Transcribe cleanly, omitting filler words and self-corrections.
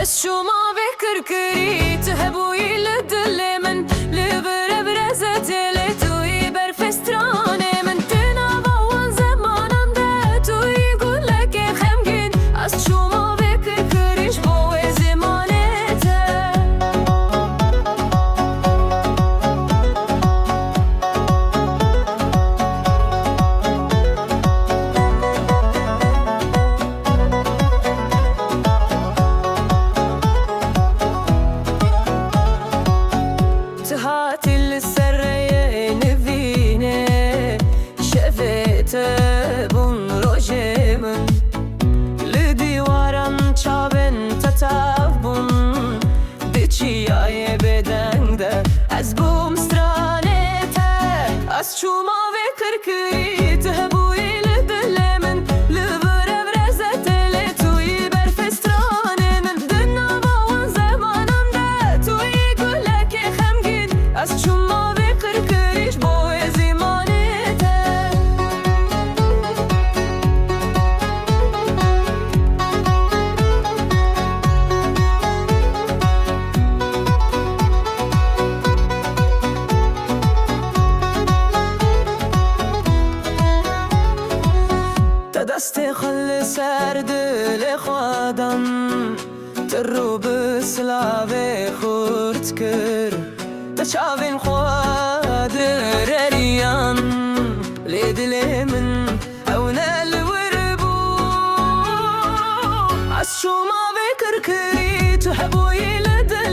شو ما بكركري تهبو يلدل من لبر برزت لتوي برفستراني من تنا بوان زمانم ده توي يقول لك خمجين از شو ما بكركريش بو زمانته هاتي السرية نفيني شفت بون روجمن لديوارن چابن تتاف بون دیچی آیه بدنگ ده از بوم سترانه ته از چوما و کرکری تهبوی لدل من لبر برزت لتوی برفسترانه من دنا باون زمانم ده توی گلک خمگین از چوما و کرکریش بوی زمانه ته دست خل سر دل خودم ترو بسلاو خورد کر تشاوین خواد ریان لیدل من او نلوربو از شما بکر کری تحبوی لده